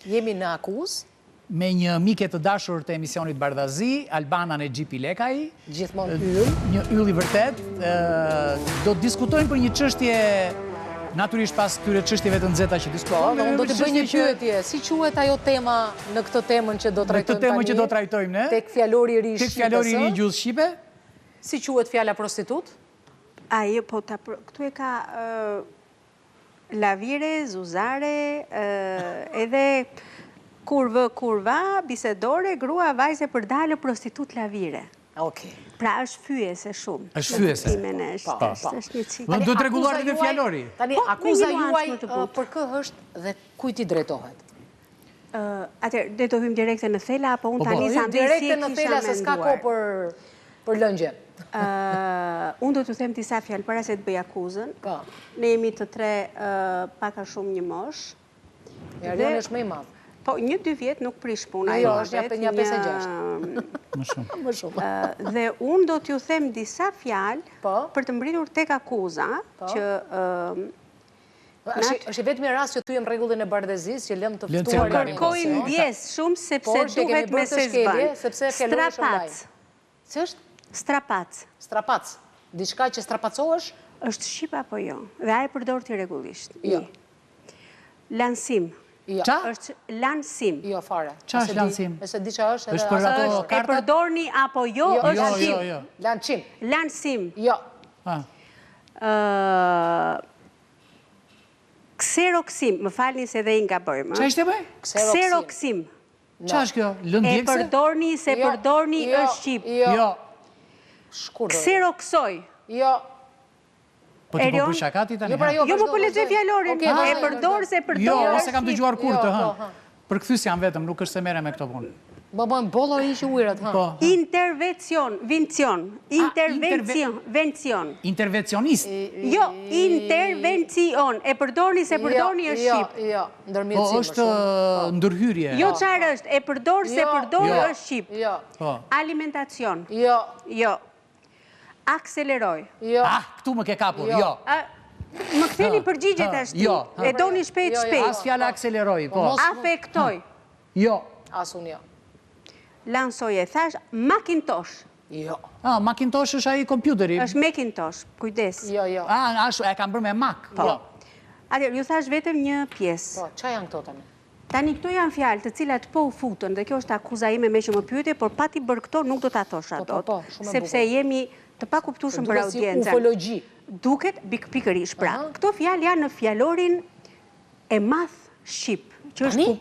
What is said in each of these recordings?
Jemi në akuzë. Me një mike të dashur të emisionit Bardhazi, Albana në Gjipi Lekaj. Gjithmonë yll. Një yll I vërtet. Do të diskutojmë për një çështje, natyrisht pas këtyre çështjeve të nxehta që diskutojmë. Unë do të bëj një pyetje. Si quhet ajo tema në këtë temën që do trajtojmë tani? Në këtë temën që do trajtojmë ne. Tek fjalori I ri shqipe. Tek fjalori I ri I gjuhës shqipe. Si quhet fjala prostitut? Ajo, po, këtu e ka lavire, zuzare, edhe kurva, bisedore, grua, vajze për dalë, prostitut, lavire. Okej. Pra është fyese shumë. Është fyese. Është një cikë. Do të rregullohet edhe fjalori. Tani, akuza juaj për kë është dhe kujt I drejtohet? Atëherë, do të hym direkte në thela, apo unë tani sa ndaj direkte në thela se s'ka kohë për lëngje. Unë do të them disa fjalë para se të bëj akuzën. Ne jemi të tre paka shumë një mosh. Arion është më I madh. Po, 1-2 vjet nuk prish puna. Jo, është një 5-6. Më shumë. Dhe unë do t'ju them disa fjalë për të mbritur tek akuza, që... është vetëm rast që tu jem rregullin e Bardhazis, që lëm të ftuar... Kërkoj ndjes shumë, sepse duhet me se zbën. Strapac. Si është? Strapac. Strapac. Diçka që strapacohesh? Është shqip apo jo? Dhe a e përdor ti rregullisht? Jo. Lansim. Qa? Është lansim. Jo, fare. Qa është lansim? E se di qa është... është për ato kartat? E përdorni apo jo, është shqip. Lansim. Lansim. Jo. Kseroksim, më falni se dhe I nga bëjmë. Qa ishte bëj? Kseroksim. Qa është kjo? Lëndjekse? E përdorni, se përdorni është shqip. Jo. Kseroksoj. Jo. Po ti po bëj shakati tani? Jo, më po lexoj fjalorin. E përdor se përdor. Jo, ose kam dëgjuar kurrë të. Përkthyes jam vetëm, nuk është se merrem me këto punë. Bëjmë bollo I që ujrat, ha. Intervencion, intervencion. Intervencionist. Jo, intervencion. E përdorni se përdorni është shqip. Jo, ndërmjetësim. Po është ndërhyrje. Jo, çfarë është? E përdor se përdor është shqip. Jo. Alimentacion. Jo. Jo. Akseleroj. Jo. Këtu më ke kapur, jo. Më ktheni përgjigjet ashtu. Jo. E doni shpejt. As fjala akseleroj, po. Afektoj. Jo. As unë jo. Lansoj e thash, Macintosh. Jo. Macintosh është ai kompjuteri. Është Macintosh, kujdes. Jo, jo. E kam bërë me Mac. Po. Atëherë, ju thash vetëm një pjesë. Po, qa janë këto tani? Tani këto janë fjalë të cilat po u futën, dhe kjo është akuza ime me që më pyetje, por pa ti bërë këto nuk do ta thosha dot. Sepse jemi të pakuptueshëm për audiencën. Duket si ufologji. Duket pikërisht pra. Këto fjalë janë në fjalorin e madh shqip, që është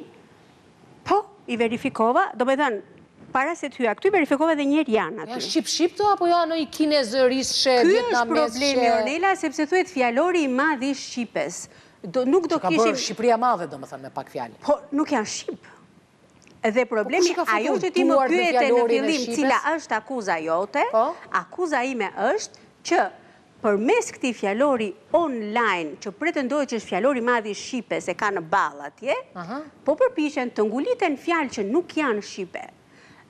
po I verifikova, domethënë para se të hyja këtu verifikova edhe një herë janë aty. Janë shqip to apo janë në kinezërishe, vietnameshe? Ky është problemi Ornela, sepse thuhet fjalori I madh I shqipes. Nuk do kishim... Ka bërë Shqipëria madhe, domethënë me pak fjalë. Po, nuk janë shqip. Dhe problemi, ajo që ti më pyete në fillim cila është akuza jote, akuza ime është që përmes këtij fjalori online, që pretendohet që është fjalori I madh I shqipes, se ka në ball atje, po përpiqen të nguliten fjalë që nuk janë shqipe.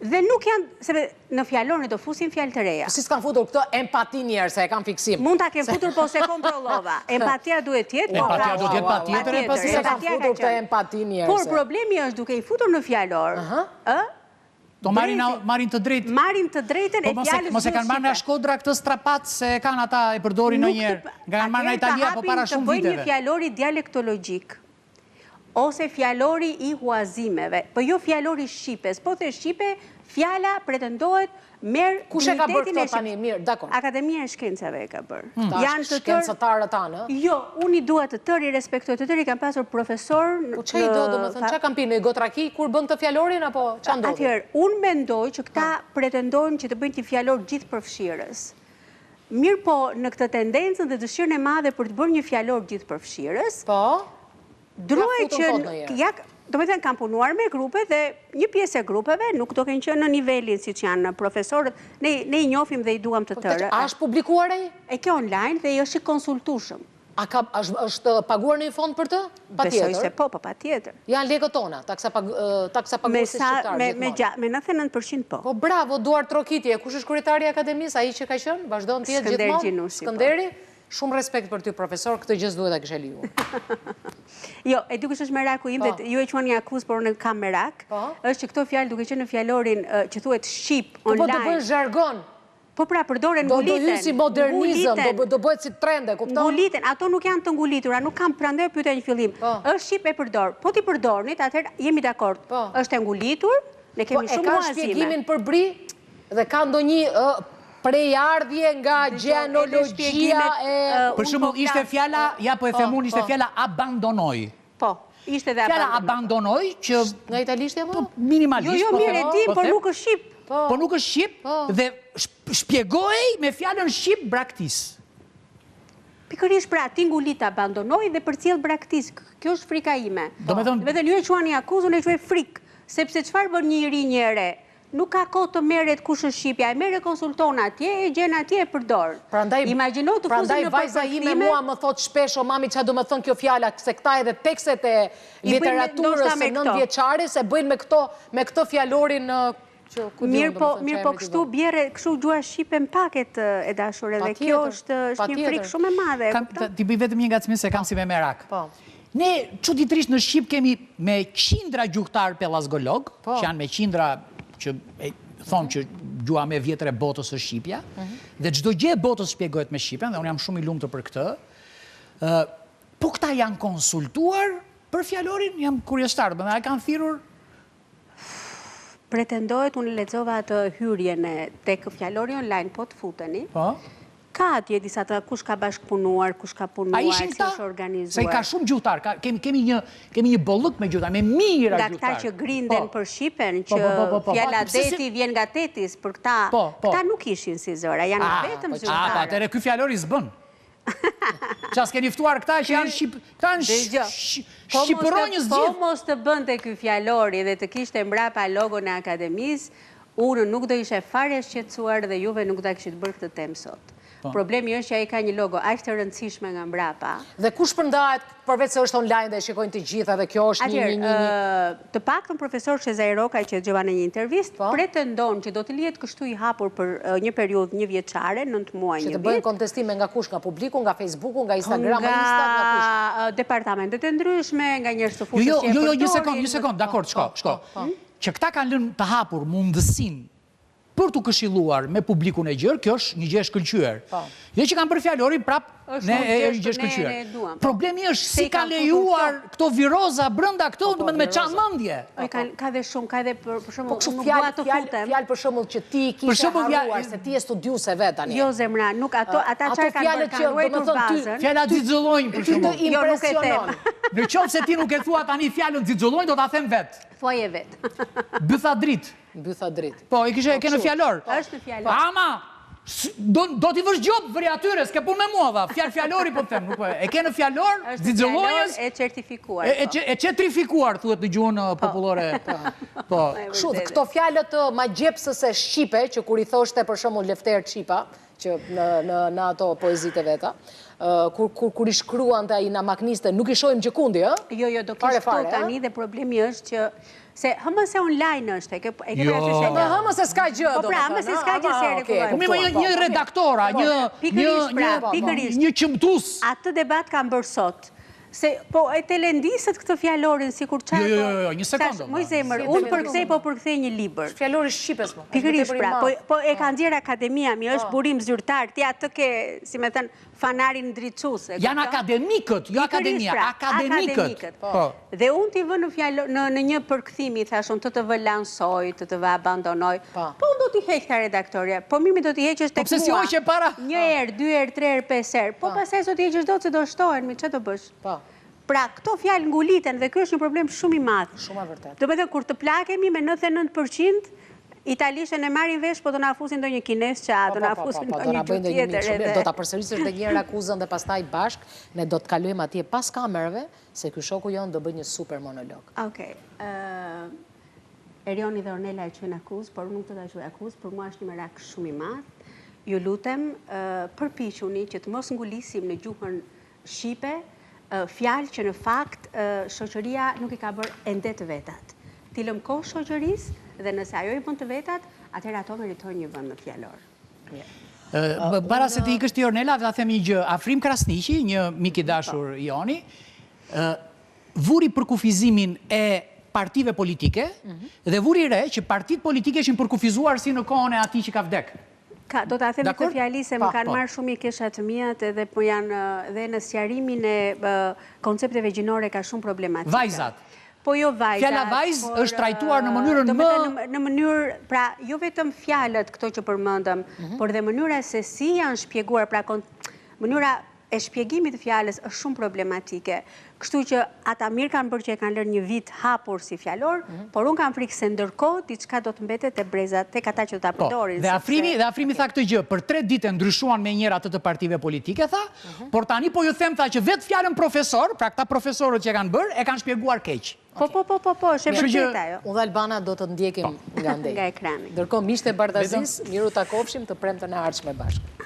Dhe nuk janë, sepse në fjalorin do fusin fjalë të reja. Si s'kan futur këto empati njerë, se e kam fiksim. Mund ta kem futur, po se kontrollova. Empatia duhet jetë. Empatia duhet jetë patjetër. Si se kam futur këto empati njerë. Por problemi është duke I futur në fjalor. Do marrin të drejtë. Marrin të drejtën e fjalës. Mos e kanë marrë nga Shkodra këtë strapac se kanë ata e përdorin ndonjëherë. Kanë marrë nga Italia po para shumë viteve. Të bëjnë një fjalori dialektologjik. Ose fjalori I huazimeve, po jo fjalori shqipes, po the shqipe, fjala pretendohet merr kush e ka bërë këto tani? Mirë, dakor. Akademia e Shkencave e ka bërë. Janë të shkencëtarët tanë? Jo, unë I dua të tërë, I respektoj të tërë, I kam pasur profesor. Po ç'a I do, domethënë, ç'a kam pinë Gotraki kur bën të fjalorin apo ç'a ndodhi? Atëherë, unë mendoj që këta pretendojnë që të bëjnë një fjalor gjithëpërfshirës. Mirë po, në këtë tendencën dhe dëshirën e madhe për të bërë një fjalor gjithëpërfshirës, druaj që, do me thënë, kam punuar me grupe dhe një pjesë e grupeve nuk do kënë qenë në nivelin si që janë profesorët, ne I njofim dhe I duam të tërë. A është publikuar e? E ke online dhe I është I konsultushëm. A është paguar në I fond për të? Pa tjetër? Besoj se po, pa tjetër. Janë lekët tona, taksa paguar si shqiptarë gjithmonë. Me 99% po. Po bravo, Duart Trokitje, kush është kryetari I akademisë, ai që ka qenë, vazhdon të jetë gjithmonë? Skënderi? Shumë respekt për ty, profesor, këtë gjë s'duhet ta kishe lejuar. Jo, e di kush është meraku im, dhe ju e quani akuz, por unë kam merak, është që këto fjalë duke qenë në fjalorin që thuhet shqip online. Po të bëjnë zhargon. Po pra, përdoren nguliten. Do hysi modernizëm, do bëhet si trende, kupton? Nguliten, ato nuk janë të ngulitura, nuk kam prandaj pyetja një fillim. Është shqip e përdor. Po ti përdornit, atëherë jemi dakord. Është e ngulitur, ne kemi shumë muazime. muazime. E ka shpjegimin për bri dhe ka ndonjë prejardhje nga gjenologjia e... Për shembull, ishte fjala, ja po e them unë, ishte fjala abandonoj. Po, ishte dhe fjala abandonoj që... Nga italishtja më? Minimalisht. Jo, mirë e di, por nuk është shqip. Po nuk është shqip dhe shpjegoj me fjalën shqip braktis. Pikërisht pra, ti ngulit abandonoj dhe përcjell braktis. Kjo është frika ime. Do me thënë, ju e quani akuzë, unë e quaj frikë, sepse çfarë bën një i ri një ere? Nuk ka kohë të merret kush është shqipja, e merret konsulton atje, e gjen atje e përdor. Imagjino të fuzen në vajza ime mua më thot shpesh, o mami, çfarë do të thon kjo fjala, se këta edhe tekstet e literaturës së 9-vjeçaris e bëjnë me këto fjalorin. Mirë po kështu bjerë, kështu gjua shqipe në paket e dashur, edhe kjo është një frikë shumë e madhe. Ti bëj vetëm një ngacmim se kam si me merak. Ne çuditërisht në Shqip kemi me qindra gjuhtar pellazgolog, që janë me qindra që thonë që gjua me vjetër e botës është Shqipja, dhe çdo gjë e botës shpjegohet me Shqipen, dhe unë jam shumë i lumtur për këtë. Po këta janë konsultuar për fjalorin, jam kurioztar, a kanë thirrur? Pretendohet, unë lexova atë hyrjen tek fjalori online, po të futeni. Po. Ka atje disa të kush ka bashkëpunuar, kush ka punuar, si është organizuar. Se ka shumë gjuhtar, kemi një bollëk me gjuhtar, me mira gjuhtar. Nga këta që grinden për Shqipen, që fjala deti vjen nga tetis, për këta nuk ishin si zëra, janë vetëm zyrtare. Atëre ky fjalori s'bën. Qas keni ftuar këta që janë shqipëronjës gjithë. Po mos të bënte ky fjalori dhe të kishte mbrapa logon e akademisë, unë nuk do ishe fare shqetësuar dhe juve nuk do kishit bërë këtë temë sot. Problemi është që ai ka një logo aq të rëndësishme nga mbrapa. Dhe kush përndahet përveç se është online dhe e shikojnë të gjitha dhe kjo është një... Të paktën profesor Shezaj Roka që dëgjova në një intervistë pretendon që do të lihet kështu i hapur për një periudhë 1 vjeçare, 9 muaj, 1 vit. Që të bëjnë kontestime nga kush, nga publiku, nga Facebooku, nga Instagram, nga departamentet e ndryshme, nga njerëz të fushës që e përdorin. Një sekond, dakord, shko. Që këta kanë lënë të hapur mundësinë për të këshilluar me publikun e gjërë, kjo është një gjë e shkëlqyer. Jo që kanë për fjalorin, prap, ne e gjë e shkëlqyer. Problemi është si kanë lejuar këto viroza brenda këto, me qanë mëndje. Ka dhe shumë, ka dhe për shumë, nuk dua të futem. Fjalë për shumë që ti kishe harruar, se ti e studiuse vetë tani. Jo, zemra, nuk ata që kanë ruajtur bazën. Fjala xixollojnë për shumë. Jo, nuk e them. Në qoftë se ti nuk e thua tani fjalën xixollojnë, do ta them vetë. Thuaje vetë. Bytha dritë. Bytha dritë. Po, e ke në fjalor. Është në fjalor. Ama, do t'i vësh gjopë vëri atyre, s'ke pun me mua, dha. Fjallori, po të them. E ke në fjalor, xixollojës. Është e certifikuar. E qetrifikuar, thuhet në gjuhën popullore. Kështu, dhe këto fjalët magjepsës e shqipe, që kur i thoshte për shembull Lefter Çipa, që në ato poezit e veta, kur i shkruan të ai namakniste, nuk i shohim gjekundi, ë? Jo, do kish këto tani dhe problemi është që se HMS online është, e ke parasysh se në HMS s'ka gjë, do. Po pra, HMS s'ka gjë se rregullojmë. Po një redaktora, një qëmtus. Atë debat kam bërë sot. Se, po, e telendisët këtë fjalorin, si kur qarë... Jo, një sekundë. Moj zemër, unë përkthej një libër. Fjallori Shqipes, mo. Pikërisht, pra, po e kanë nxjerrë akademia, mi është burim zyrtar, ti atë ke, si me thënë, fanarin ndriçuse. Janë akademikët, jo akademia, akademikët. Dhe unë t'i vë në një përkthimi, thashun, të vë lansoj, të vë abandonoj, po unë do t'i heq ka redaktoria, po mimi do t'i heqësh tek mua. Një herë, 2 herë, 3 herë, 5 herë, po pasaj do t'i heqësh do të do shtohen, mi që do bësh? Pra, këto fjalë nguliten dhe kjo është një problem shumë i madh. Shumë e vërtetë. Do të thënë kur të plakemi me 99%, italishtën e marrin vesh, po do na fusin ndonjë kines qa, do na fusin ndonjë gjë tjetër. Do ta përsërisësh edhe një herë akuzën dhe pastaj bashk ne do të kalojmë atje pas kamerave, se ky shoku jon do bëj një super monolog. Okej. Erioni dhe Ornela e quajnë akuz, por nuk do ta quaj akuz, për mua është një merak shumë i madh. Ju lutem, përpiquni që të mos ngulisim në gjuhën shqipe fjalë që në fakt shoqëria nuk i ka bërë ende të vetat. Ti lëm kohë shoqërisë dhe nëse ajo i bën të vetat, atëherë ato meritojnë një vend në fjalor. Para se të ikësh ti Ornela, ta them një gjë. Afrim Krasniqi, një mik i dashur joni, vuri për kufizimin e partive politike dhe vuri re që partit politike ishin përkufizuar si në kohën e atij që ka vdek. Do të them këtë fjali se më kanë marrë shumë i kesha të mijat edhe po janë dhe në sqarimin e koncepteve gjinore ka shumë problematika. Vajzat. Po jo vajzat. Fjala vajz është trajtuar në mënyrën më... Në mënyrë, pra jo vetëm fjalët këto që përmendëm, por dhe mënyra se si janë shpjeguar, pra mënyra e shpjegimit të fjalës është shumë problematike. Kështu që ata mirë kanë bërë që e kanë lërë një vit hapur si fjalor, por unë kam frikë se ndërkohë diçka do të mbetet te brezat, tek ata që do ta përdorin. Dhe Afrimi tha këtë gjë, për 3 ditë ndryshuan me njëra të partive politike, tha, por tani po ju them tha që vetë fjalën profesor, pra këta profesorët që kanë bërë, e kanë shpjeguar keq. Po, është e vërtetë ajo. Unë dhe Albana do të ndjekim nga ndej. Nga ekrani. Ndërkohë miqtë e Bardazis, miru takofshim të premten e ardhshme bashkë.